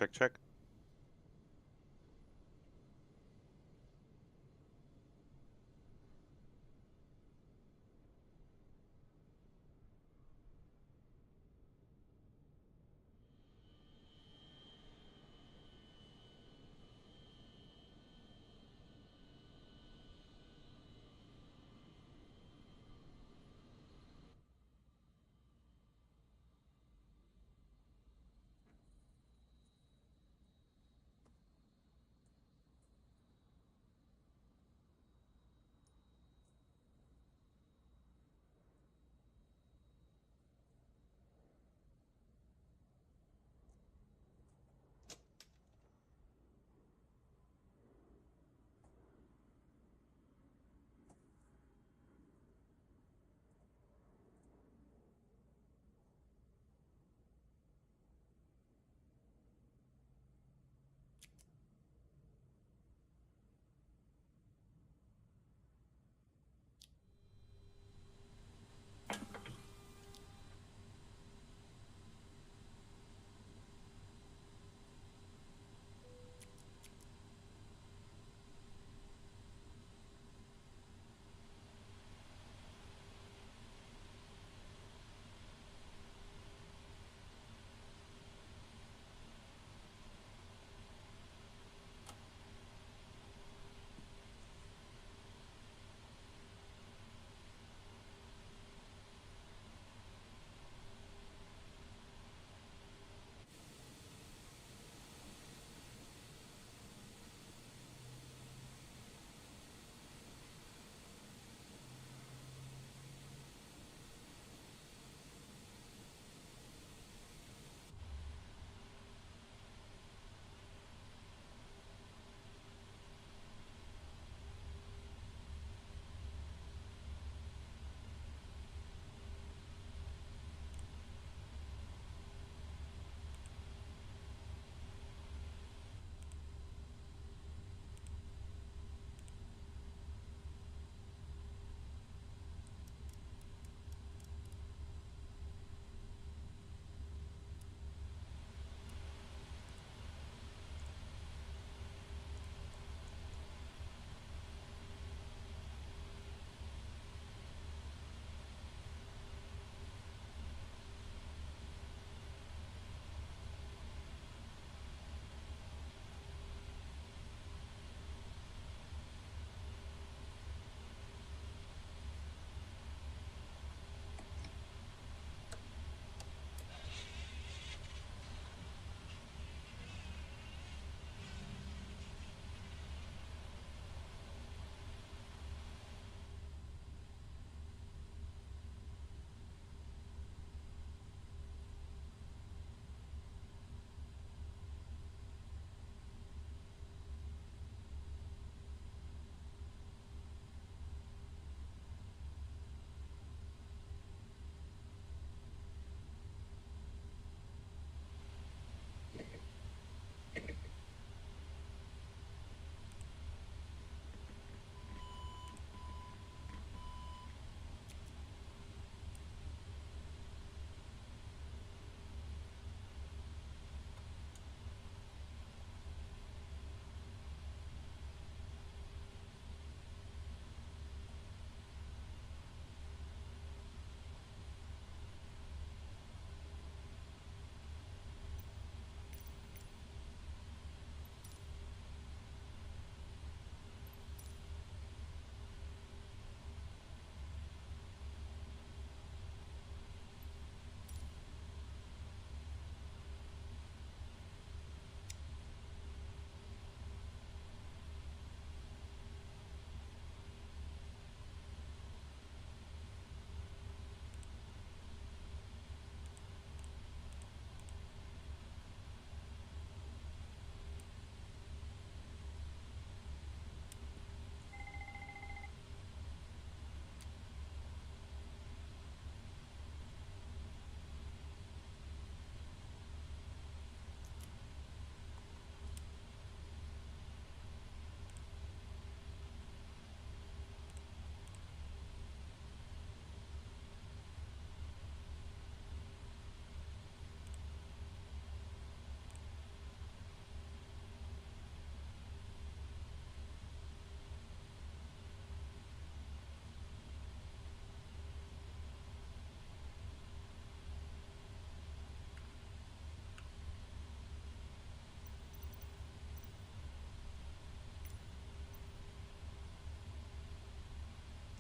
check, check.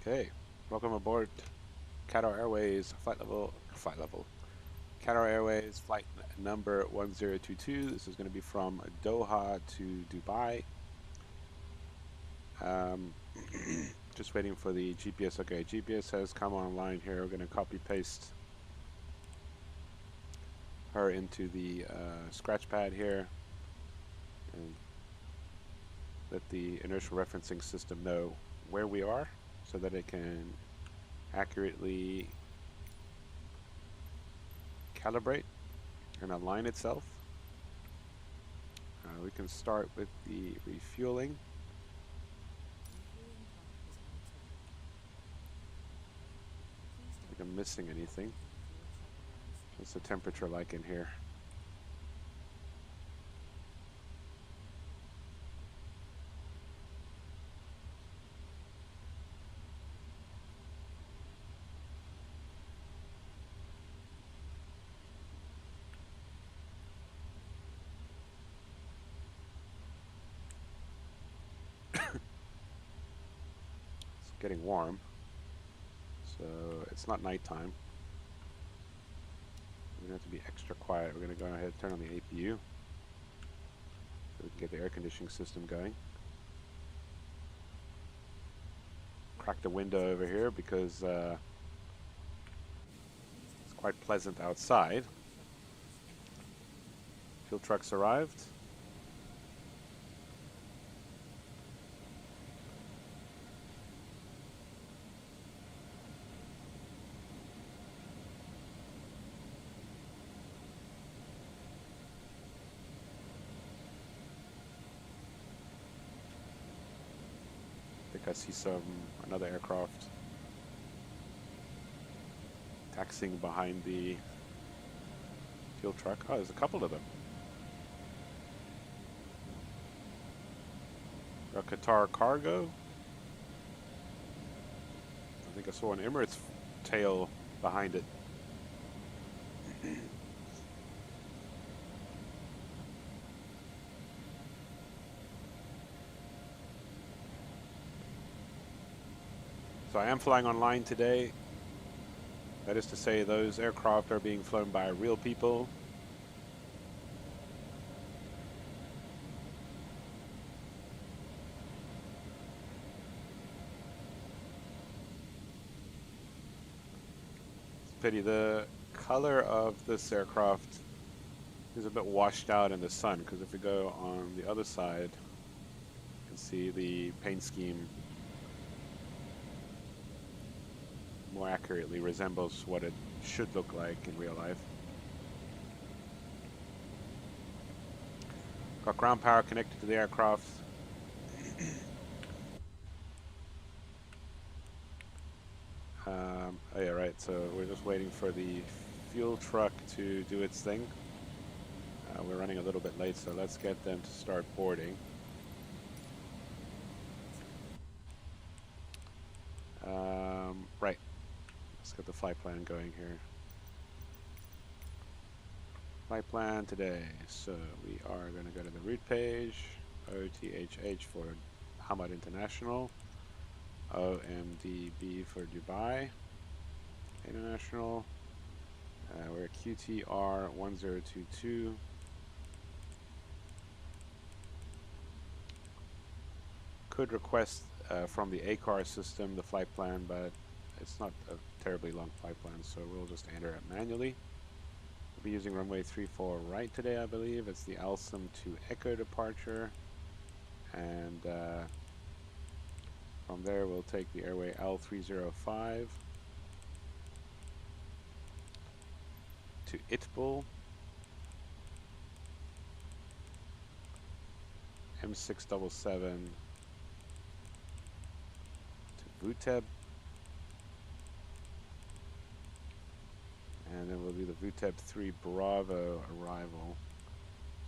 Okay, welcome aboard Qatar Airways flight level. Qatar Airways flight number 1022. This is going to be from Doha to Dubai. Just waiting for the GPS. Okay, GPS has come online here. We're going to copy paste her into the scratch pad here and let the inertial referencing system know where we are so that it can accurately calibrate and align itself. We can start with the refueling. I think I'm missing anything. What's the temperature like in here? It's getting warm, so it's not nighttime. We're going to have to be extra quiet. We're going to go ahead and turn on the APU so we can get the air conditioning system going. Crack the window over here because it's quite pleasant outside. Fuel trucks arrived. I see another aircraft taxiing behind the fuel truck. Oh, there's a couple of them. A Qatar cargo. I think I saw an Emirates tail behind it. So I am flying online today. That is to say, those aircraft are being flown by real people. It's a pity the color of this aircraft is a bit washed out in the sun, because if we go on the other side, you can see the paint scheme more accurately resembles what it should look like in real life. Got ground power connected to the aircraft. Oh yeah, right, so we're just waiting for the fuel truck to do its thing. We're running a little bit late, so let's get them to start boarding. Right. Let's get the flight plan going here. Flight plan today. So we are going to go to the route page. OTHH for Hamad International. OMDB for Dubai International. We're at QTR 1022. Could request from the ACAR system the flight plan, but it's not a terribly long flight plan, so we'll just enter it manually. We'll be using runway 34 right today, I believe. It's the Alsam to Echo departure, and from there we'll take the airway L305 to Itbul, M677 to Vuteb, and then we'll do the Vuteb 3 Bravo arrival.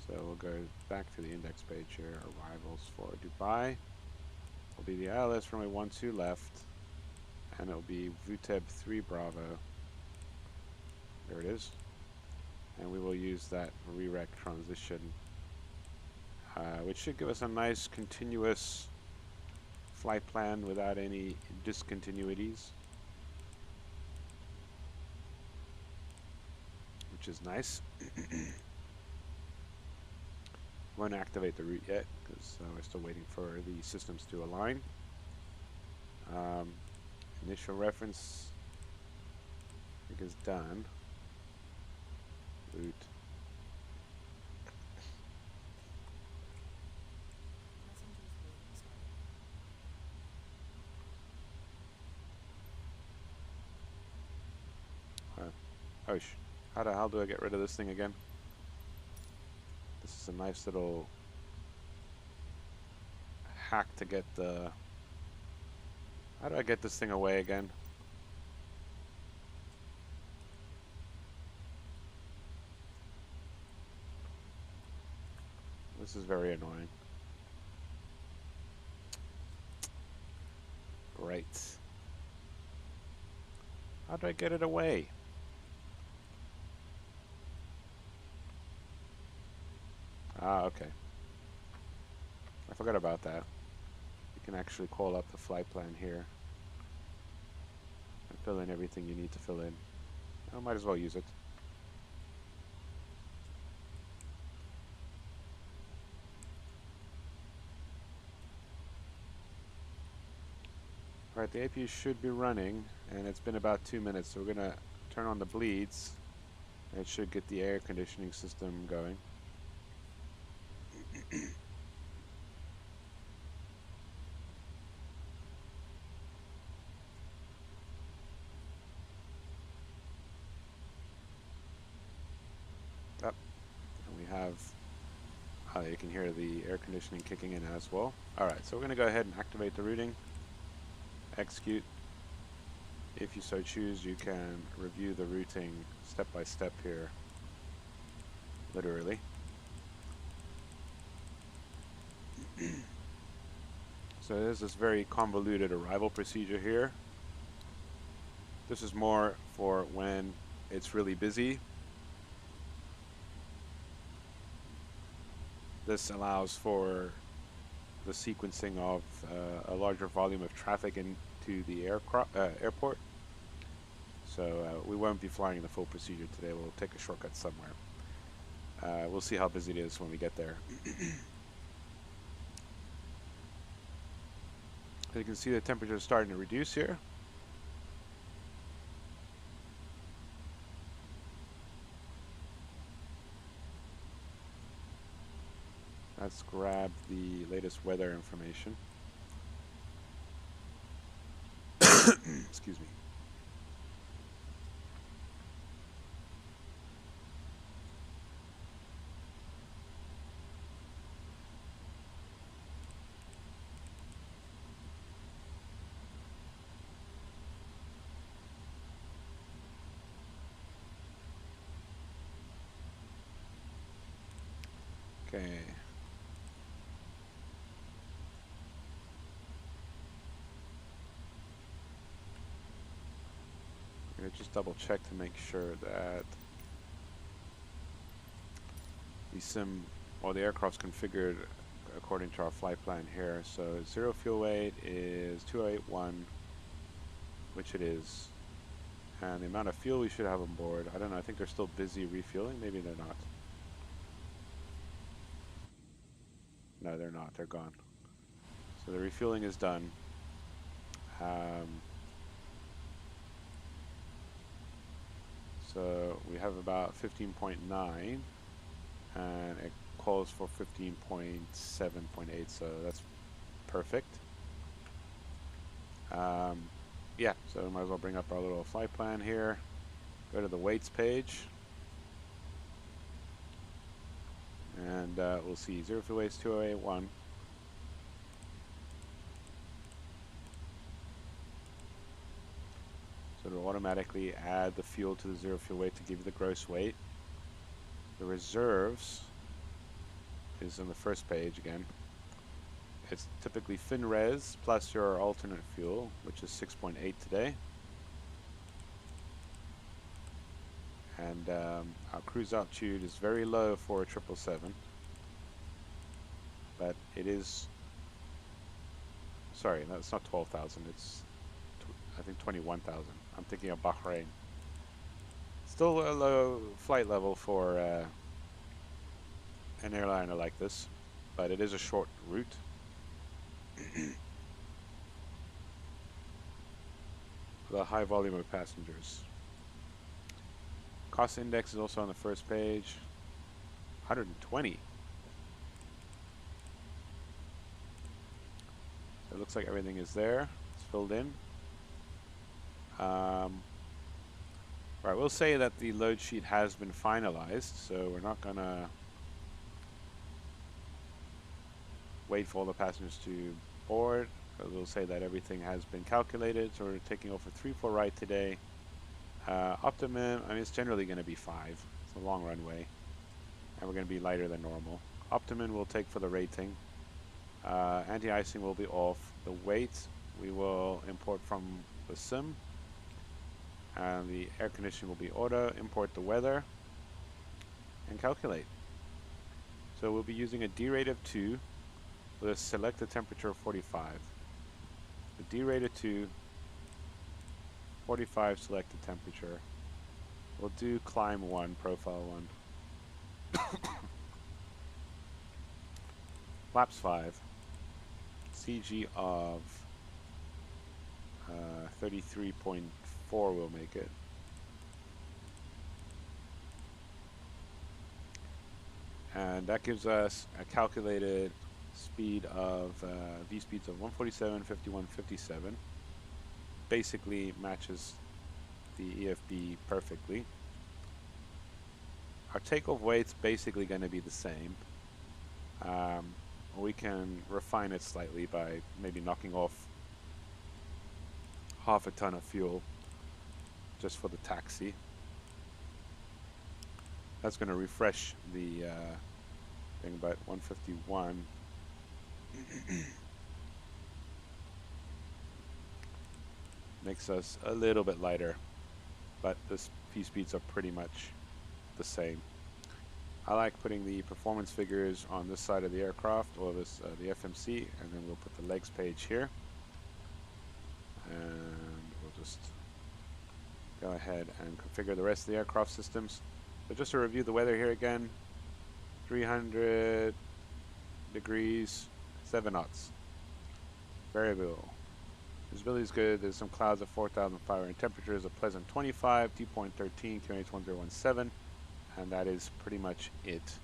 So we'll go back to the index page here, arrivals for Dubai. Will be the ILS runway 12 left, and it'll be Vuteb 3 Bravo. There it is. And we will use that re-rec transition, which should give us a nice continuous flight plan without any discontinuities, which is nice. Won't activate the route yet because we're still waiting for the systems to align. Initial reference, I think, is done. Route. Oh, how the hell do I get rid of this thing again? This is a nice little hack to get the... How do I get this thing away again? This is very annoying. Great. How do I get it away? Ah, okay. I forgot about that. You can actually call up the flight plan here and fill in everything you need to fill in. I might as well use it. Alright, the APU should be running, and it's been about 2 minutes, so we're going to turn on the bleeds, and it should get the air conditioning system going. Up, and we have, you can hear the air conditioning kicking in as well. Alright, so we're going to go ahead and activate the routing. Execute. If you so choose, you can review the routing step by step here, literally. So there's this very convoluted arrival procedure here. This is more for when it's really busy. This allows for the sequencing of a larger volume of traffic into the airport. So we won't be flying the full procedure today. We'll take a shortcut somewhere. We'll see how busy it is when we get there. You can see the temperature is starting to reduce here. Let's grab the latest weather information. Excuse me. Okay. I'm going to just double check to make sure that the aircraft's configured according to our flight plan here. So zero fuel weight is 2081, which it is. And the amount of fuel we should have on board, I don't know, I think they're still busy refueling. Maybe they're not. No, they're not. They're gone. So the refueling is done. So we have about 15.9, and it calls for 15.7.8, so that's perfect. Yeah, so we might as well bring up our little flight plan here. Go to the weights page. And we'll see 0 fuel weights 2081. So it'll automatically add the fuel to the 0 fuel weight to give you the gross weight. The reserves is on the first page again. It's typically fin res plus your alternate fuel, which is 6.8 today. And our cruise altitude is very low for a 777, but it is Sorry, that's not 12,000. It's, I think, 21,000. I'm thinking of Bahrain. Still a low flight level for an airliner like this, but it is a short route. With a high volume of passengers. Cost index is also on the first page. 120. So it looks like everything is there. It's filled in. Right, we'll say that the load sheet has been finalized, so we're not gonna wait for all the passengers to board, because we'll say that everything has been calculated. So we're taking over 3-4 right today. Optimum, I mean, it's generally going to be 5. It's a long runway, and we're going to be lighter than normal. Optimum we'll take for the rating. Anti-icing will be off. The weight we will import from the sim, and the air conditioning will be auto. Import the weather and calculate. So we'll be using a D rate of 2 with a selected temperature of 45. The D rate of 2, 45 selected temperature. We'll do climb 1, profile 1. Flaps 5. CG of 33.4 will make it. And that gives us a calculated speed of V speeds of 147, 51, 57. Basically matches the EFB perfectly. Our takeoff weight's basically going to be the same. We can refine it slightly by maybe knocking off half a ton of fuel just for the taxi. That's going to refresh the thing, but 151 makes us a little bit lighter, but the speeds are pretty much the same. I like putting the performance figures on this side of the aircraft, or this the FMC, and then we'll put the legs page here, and we'll just go ahead and configure the rest of the aircraft systems. So just to review the weather here again, 300 degrees, 7 knots. Variable. Visibility is good. There's some clouds at 4,500. Temperature is a pleasant 25. Dew point 13. QNH 1017. And that is pretty much it.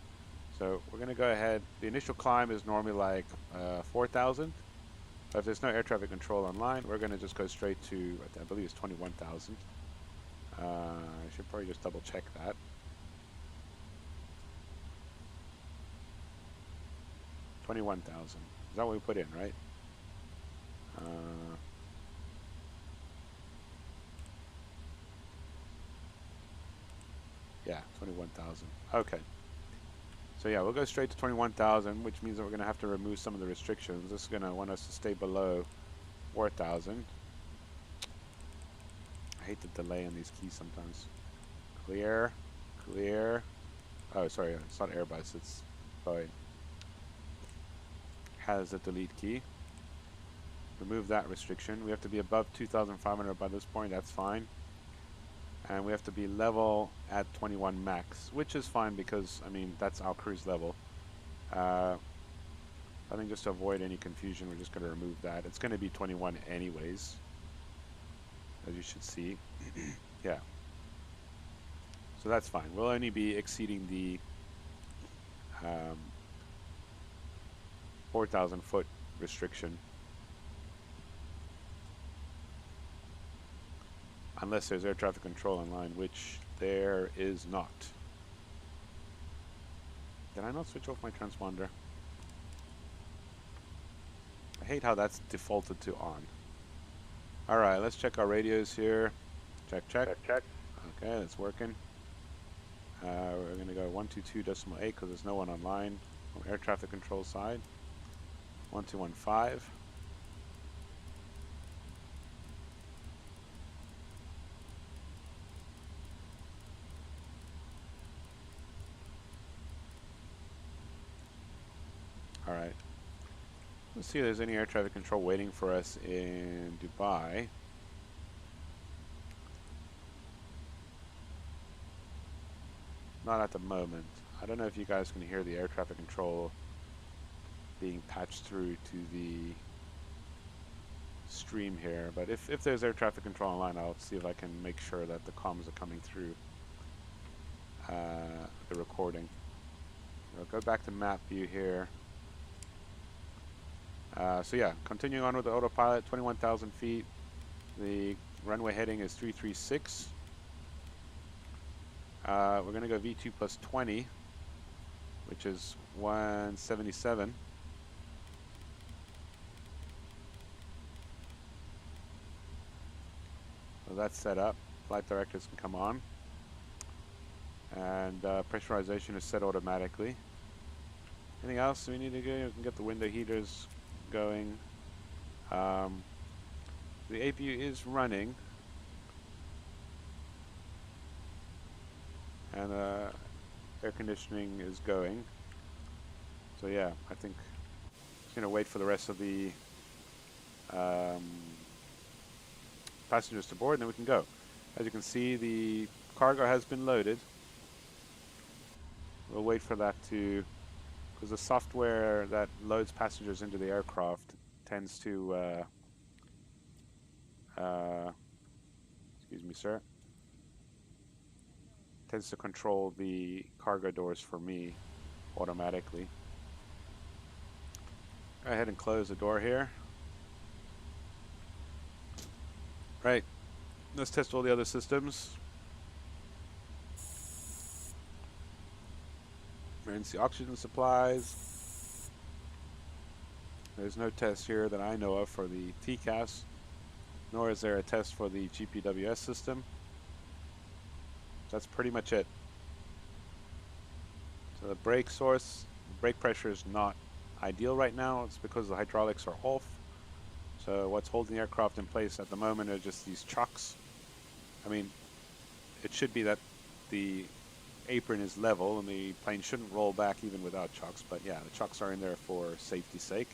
So we're going to go ahead. The initial climb is normally like 4,000. But if there's no air traffic control online, we're going to just go straight to, I believe it's 21,000. I should probably just double check that. $21,000. Is that what we put in, right? Yeah, 21,000. Okay. So yeah, we'll go straight to 21,000, which means that we're going to have to remove some of the restrictions. This is going to want us to stay below 4,000. I hate the delay on these keys sometimes. Clear, clear. Oh, sorry, it's not Airbus, it's Boeing. Has a delete key. Remove that restriction. We have to be above 2,500 by this point, that's fine. And we have to be level at 21 max, which is fine because, I mean, that's our cruise level. I think just to avoid any confusion, we're just going to remove that. It's going to be 21 anyways, as you should see. Yeah. So that's fine. We'll only be exceeding the 4,000 foot restriction. Unless there's air traffic control online, which there is not. Did I not switch off my transponder? I hate how that's defaulted to on. Alright, let's check our radios here. Check, check. Check, check. Okay, that's working. We're going to go 122.8 because there's no one online from air traffic control side. 1215. Alright. Let's see if there's any air traffic control waiting for us in Dubai. Not at the moment. I don't know if you guys can hear the air traffic control being patched through to the stream here, but if there's air traffic control online, I'll see if I can make sure that the comms are coming through the recording. I'll go back to map view here. So yeah, continuing on with the autopilot, 21,000 feet. The runway heading is 336. We're going to go V2 plus 20, which is 177. So that's set up. Flight directors can come on. And pressurization is set automatically. Anything else we need to do? We can get the window heaters going. The APU is running. And air conditioning is going. So yeah, I think just going to wait for the rest of the passengers to board and then we can go. As you can see, the cargo has been loaded. We'll wait for that to, because the software that loads passengers into the aircraft tends to, excuse me, sir, tends to control the cargo doors for me automatically. Go ahead and close the door here. Right, let's test all the other systems. Emergency oxygen supplies. There's no test here that I know of for the TCAS, nor is there a test for the GPWS system. That's pretty much it. So the brake source, brake pressure is not ideal right now. It's because the hydraulics are off. So what's holding the aircraft in place at the moment are just these chocks. I mean, it should be that the apron is level and the plane shouldn't roll back even without chocks, but yeah, the chocks are in there for safety's sake.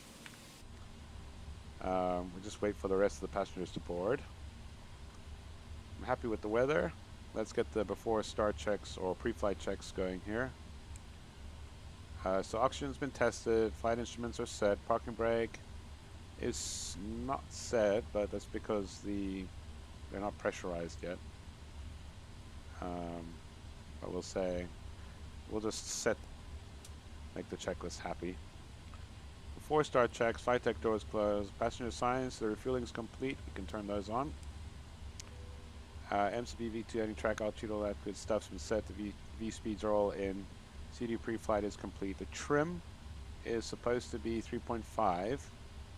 We'll just wait for the rest of the passengers to board. I'm happy with the weather. Let's get the before start checks or pre-flight checks going here. So oxygen's been tested, flight instruments are set, parking brake is not set, but that's because they're not pressurized yet. But we'll say, we'll just make the checklist happy. Before start checks, flight deck doors closed, passenger signs, the refueling is complete, we can turn those on. MCB V2 heading track altitude, all that good stuff's been set, the V speeds are all in, CD pre-flight is complete. The trim is supposed to be 3.5.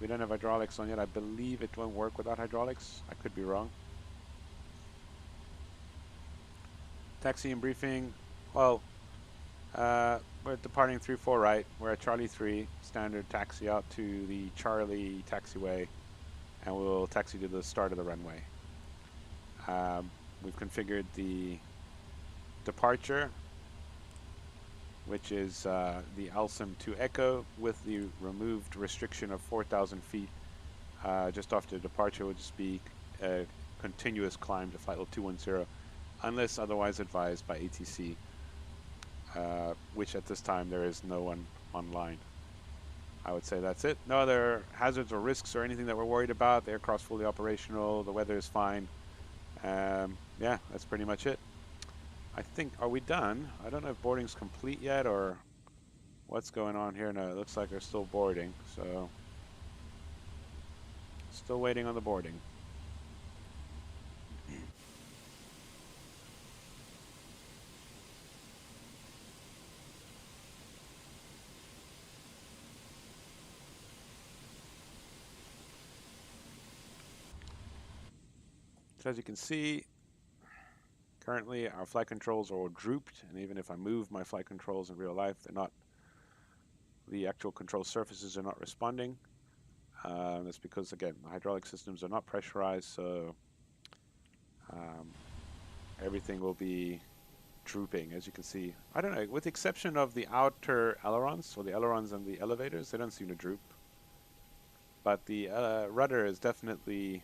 We don't have hydraulics on yet. I believe it won't work without hydraulics. I could be wrong. Taxi and briefing. Well, we're departing 3-4 right. We're at Charlie 3. Standard taxi out to the Charlie taxiway. And we'll taxi to the start of the runway. We've configured the departure, which is the Alsam to Echo with the removed restriction of 4,000 feet just after departure. Will just be a continuous climb to flight level 210 unless otherwise advised by ATC, which at this time there is no one online. I would say that's it. No other hazards or risks or anything that we're worried about. The aircraft's fully operational, the weather is fine. Yeah, that's pretty much it. I think, are we done? I don't know if boarding's complete yet or what's going on here. No, it looks like they're still boarding, so still waiting on the boarding. So as you can see, currently our flight controls are all drooped, and even if I move my flight controls in real life, they're not, the actual control surfaces are not responding. That's because, again, the hydraulic systems are not pressurized, so everything will be drooping, as you can see. I don't know, with the exception of the outer ailerons, or the ailerons and the elevators, they don't seem to droop. But the rudder is definitely